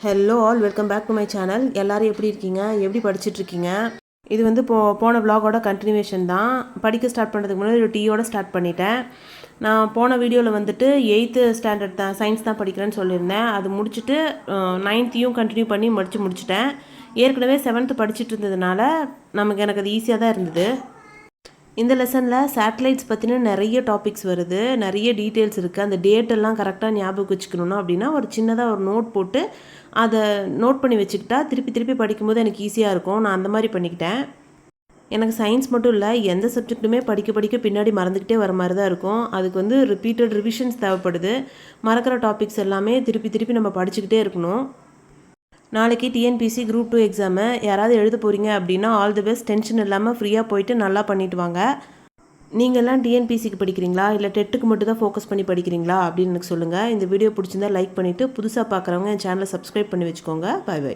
Hello all welcome back to my channel. எல்லோரும் எப்படி இருக்கீங்க, எப்படி படிச்சுட்ருக்கீங்க? இது வந்து போன vlog-ஓட கண்டினியூவேஷன் தான். படிக்க ஸ்டார்ட் பண்ணுறதுக்கு முன்னாடி ஒரு டீயோட ஸ்டார்ட் பண்ணிட்டேன். நான் போன வீடியோவில் வந்துட்டு 8th ஸ்டாண்டர்ட் தான் சயின்ஸ் தான் படிக்கிறேன்னு சொல்லியிருந்தேன். அது முடிச்சுட்டு 9th கண்டினியூ பண்ணி முடிச்சிட்டேன். ஏற்கனவே 7th படிச்சுட்டு இருந்ததுனால எனக்கு அது ஈஸியாக தான் இருந்தது. இந்த லெசனில் சேட்டலைட்ஸ் பற்றின நிறைய டாபிக்ஸ் வருது, நிறைய டீட்டெயில்ஸ் இருக்குது. அந்த டேட்டெல்லாம் கரெக்டாக ஞாபகம் வச்சுக்கணுன்னா அப்படின்னா ஒரு சின்னதாக ஒரு நோட் போட்டு அதை நோட் பண்ணி வச்சுக்கிட்டா திருப்பி படிக்கும்போது எனக்கு ஈஸியாக இருக்கும். நான் அந்த மாதிரி பண்ணிக்கிட்டேன். எனக்கு சயின்ஸ் மட்டும் இல்லை, எந்த சப்ஜெக்ட்டுமே படிக்க பின்னாடி மறந்துக்கிட்டே வர மாதிரி தான் இருக்கும். அதுக்கு வந்து ரிப்பீட்டட் ரிவிஷன்ஸ் தேவைப்படுது. மறக்கிற டாபிக்ஸ் எல்லாமே திருப்பி நம்ம படிச்சுக்கிட்டே இருக்கணும். நாளைக்கு டிஎன்பிசி குரூப் 2 எக்ஸாமு யாராவது எழுத போகிறீங்க அப்படின்னா ஆல் தி பெஸ்ட். டென்ஷன் இல்லாமல் ஃப்ரீயாக போயிட்டு நல்லா பண்ணிட்டு வாங்க. நீங்கள்லாம் டிஎன்பிசிக்கு படிக்கிறீங்களா இல்லை டெட்டுக்கு மட்டும் தான் ஃபோக்கஸ் பண்ணி படிக்கிறீங்களா அப்படின்னு எனக்கு சொல்லுங்கள். இந்த வீடியோ பிடிச்சிருந்தா லைக் பண்ணிவிட்டு புதுசாக பார்க்குறவங்க என் சேனலை சப்ஸ்கிரைப் பண்ணி வச்சுக்கோங்க. பை.